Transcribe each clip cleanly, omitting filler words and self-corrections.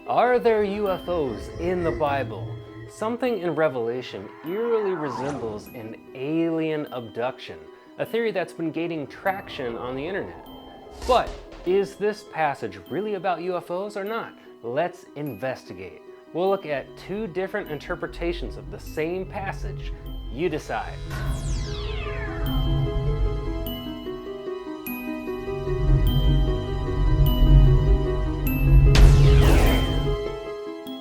Are there UFOs in the Bible? Something in Revelation eerily resembles an alien abduction, a theory that's been gaining traction on the internet. But is this passage really about UFOs or not? Let's investigate. We'll look at two different interpretations of the same passage. You decide.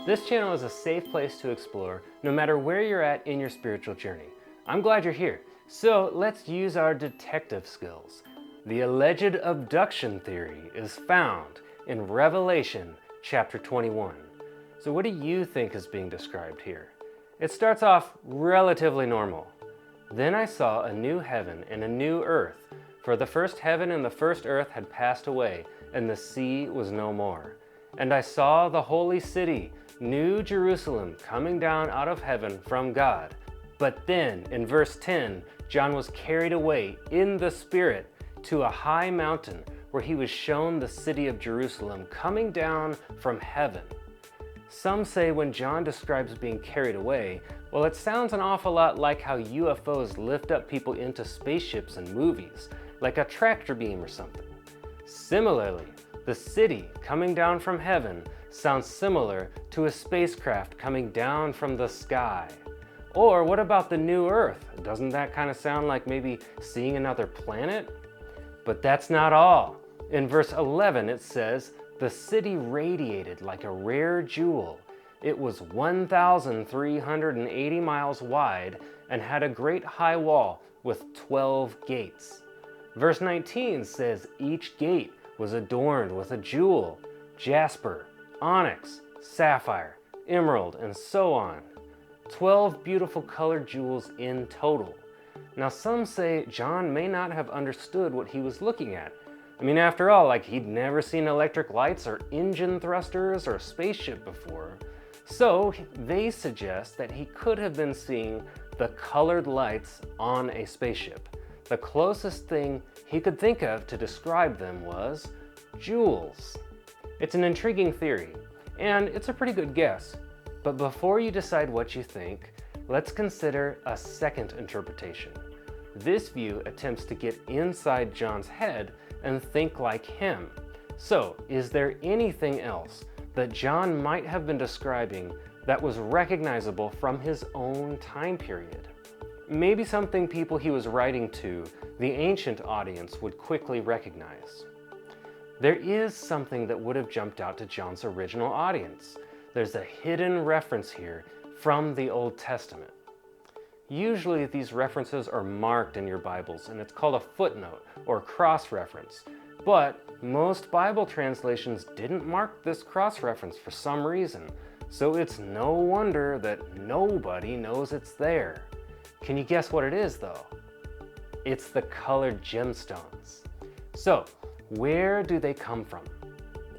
This channel is a safe place to explore no matter where you're at in your spiritual journey. I'm glad you're here. So let's use our detective skills. The alleged abduction theory is found in Revelation chapter 21. So what do you think is being described here? It starts off relatively normal. Then I saw a new heaven and a new earth, for the first heaven and the first earth had passed away, and the sea was no more. And I saw the holy city, New Jerusalem, coming down out of heaven from God. But then, in verse 10, John was carried away in the Spirit to a high mountain where he was shown the city of Jerusalem coming down from heaven. Some say when John describes being carried away, well, it sounds an awful lot like how UFOs lift up people into spaceships in movies, like a tractor beam or something. Similarly, the city coming down from heaven sounds similar to a spacecraft coming down from the sky. Or what about the new Earth? Doesn't that kind of sound like maybe seeing another planet? But that's not all. In verse 11 it says, "The city radiated like a rare jewel. It was 1,380 miles wide and had a great high wall with 12 gates." Verse 19 says each gate was adorned with a jewel, jasper, onyx, sapphire, emerald, and so on. 12 beautiful colored jewels in total. Now some say John may not have understood what he was looking at. I mean, after all, like he'd never seen electric lights or engine thrusters or a spaceship before. So they suggest that he could have been seeing the colored lights on a spaceship. The closest thing he could think of to describe them was jewels. It's an intriguing theory, and it's a pretty good guess. But before you decide what you think, let's consider a second interpretation. This view attempts to get inside John's head and think like him. So, is there anything else that John might have been describing that was recognizable from his own time period? Maybe something people he was writing to, the ancient audience, would quickly recognize. There is something that would have jumped out to John's original audience. There's a hidden reference here from the Old Testament. Usually these references are marked in your Bibles, and it's called a footnote or cross-reference. But most Bible translations didn't mark this cross-reference for some reason, so it's no wonder that nobody knows it's there. Can you guess what it is, though? It's the colored gemstones. So, where do they come from?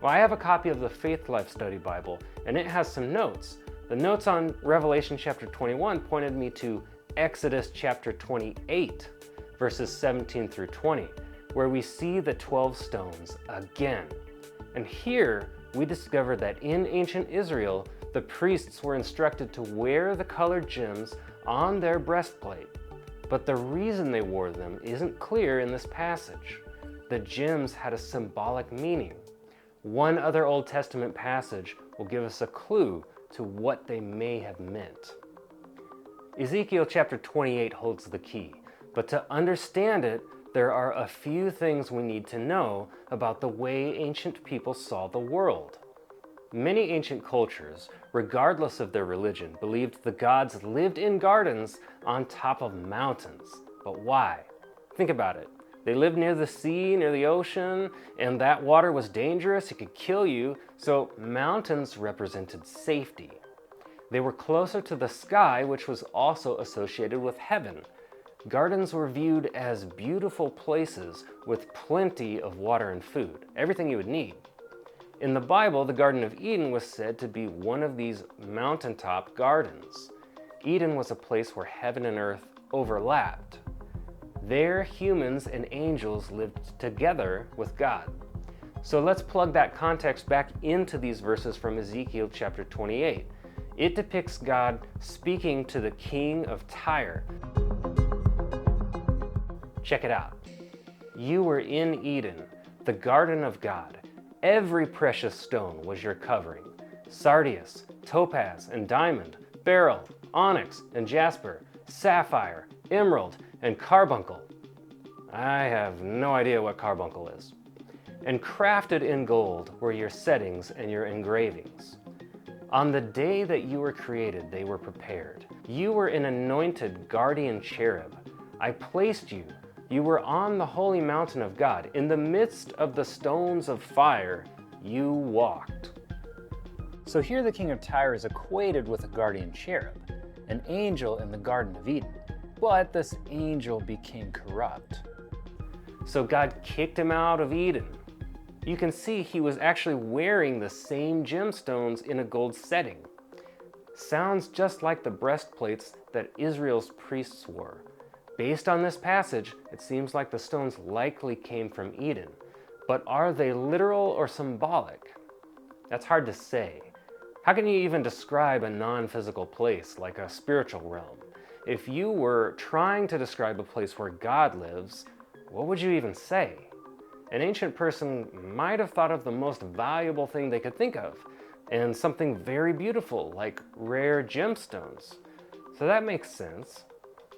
Well, I have a copy of the Faith Life Study Bible, and it has some notes. The notes on Revelation chapter 21 pointed me to Exodus chapter 28, verses 17 through 20, where we see the 12 stones again. And here we discover that in ancient Israel, the priests were instructed to wear the colored gems on their breastplate. But the reason they wore them isn't clear in this passage. The gems had a symbolic meaning. One other Old Testament passage will give us a clue to what they may have meant. Ezekiel chapter 28 holds the key, but to understand it, there are a few things we need to know about the way ancient people saw the world. Many ancient cultures, regardless of their religion, believed the gods lived in gardens on top of mountains. But why? Think about it. They lived near the sea, near the ocean, and that water was dangerous, it could kill you, so mountains represented safety. They were closer to the sky, which was also associated with heaven. Gardens were viewed as beautiful places with plenty of water and food, everything you would need. In the Bible, the Garden of Eden was said to be one of these mountaintop gardens. Eden was a place where heaven and earth overlapped. There, humans and angels lived together with God. So let's plug that context back into these verses from Ezekiel chapter 28. It depicts God speaking to the king of Tyre. Check it out. You were in Eden, the garden of God. Every precious stone was your covering: sardius, topaz, and diamond, beryl, onyx, and jasper, sapphire, emerald, and carbuncle. I have no idea what carbuncle is. And crafted in gold were your settings and your engravings. On the day that you were created, they were prepared. You were an anointed guardian cherub. I placed you. You were on the holy mountain of God. In the midst of the stones of fire, you walked. So here the king of Tyre is equated with a guardian cherub, an angel in the Garden of Eden. But this angel became corrupt. So God kicked him out of Eden. You can see he was actually wearing the same gemstones in a gold setting. Sounds just like the breastplates that Israel's priests wore. Based on this passage, it seems like the stones likely came from Eden. But are they literal or symbolic? That's hard to say. How can you even describe a non-physical place like a spiritual realm? If you were trying to describe a place where God lives, what would you even say? An ancient person might have thought of the most valuable thing they could think of, and something very beautiful like rare gemstones. So that makes sense.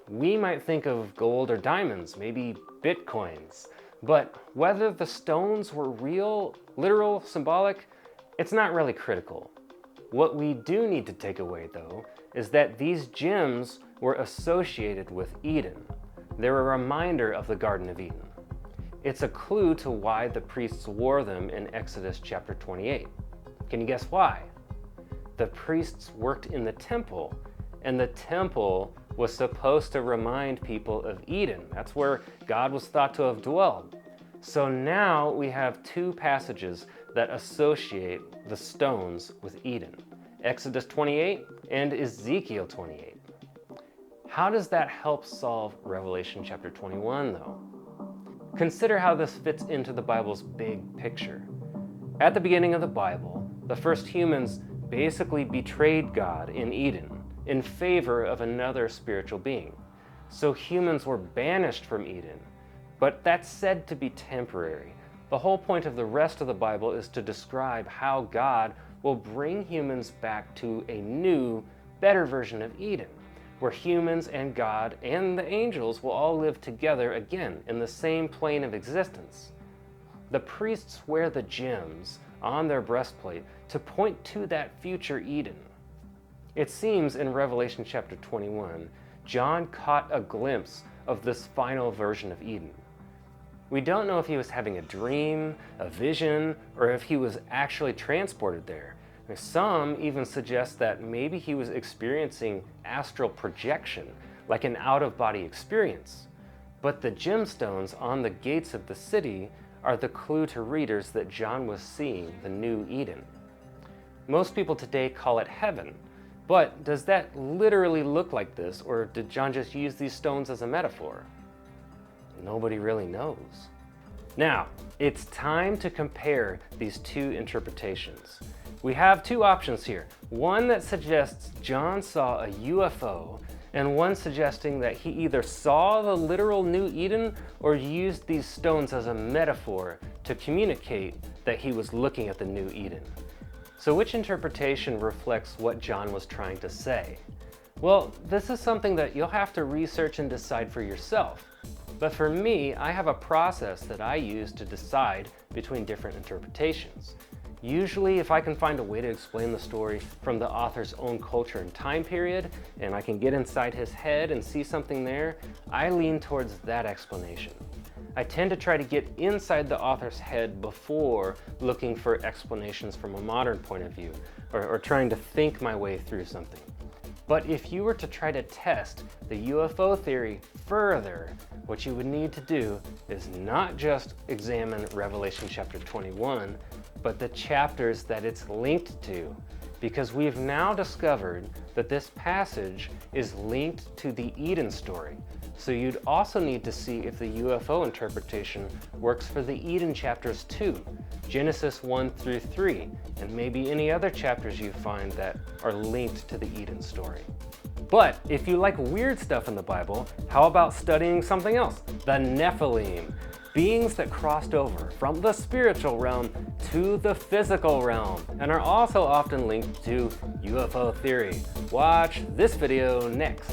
We might think of gold or diamonds, maybe bitcoins. But whether the stones were real, literal, symbolic, it's not really critical. What we do need to take away, though, is that these gems were associated with Eden. They're a reminder of the Garden of Eden. It's a clue to why the priests wore them in Exodus chapter 28. Can you guess why? The priests worked in the temple, and the temple was supposed to remind people of Eden. That's where God was thought to have dwelled. So now we have two passages that associate the stones with Eden: Exodus 28 and Ezekiel 28. How does that help solve Revelation chapter 21, though? Consider how this fits into the Bible's big picture. At the beginning of the Bible, the first humans basically betrayed God in Eden in favor of another spiritual being. So humans were banished from Eden, but that's said to be temporary. The whole point of the rest of the Bible is to describe how God will bring humans back to a new, better version of Eden, where humans and God and the angels will all live together again in the same plane of existence. The priests wear the gems on their breastplate to point to that future Eden. It seems in Revelation chapter 21, John caught a glimpse of this final version of Eden. We don't know if he was having a dream, a vision, or if he was actually transported there. Some even suggest that maybe he was experiencing astral projection, like an out-of-body experience. But the gemstones on the gates of the city are the clue to readers that John was seeing the new Eden. Most people today call it heaven, but does that literally look like this, or did John just use these stones as a metaphor? Nobody really knows. Now, it's time to compare these two interpretations. We have two options here. One that suggests John saw a UFO, and one suggesting that he either saw the literal New Eden or used these stones as a metaphor to communicate that he was looking at the New Eden. So which interpretation reflects what John was trying to say? Well, this is something that you'll have to research and decide for yourself. But for me, I have a process that I use to decide between different interpretations. Usually, if I can find a way to explain the story from the author's own culture and time period, and I can get inside his head and see something there, I lean towards that explanation. I tend to try to get inside the author's head before looking for explanations from a modern point of view, or trying to think my way through something. But if you were to try to test the UFO theory further, what you would need to do is not just examine Revelation chapter 21, but the chapters that it's linked to, because we've now discovered that this passage is linked to the Eden story, So you'd also need to see if the UFO interpretation works for the Eden chapters too, Genesis 1 through 3, and maybe any other chapters you find that are linked to the Eden story. But if you like weird stuff in the Bible, how about studying something else? The Nephilim, beings that crossed over from the spiritual realm to the physical realm, and are also often linked to UFO theory. Watch this video next.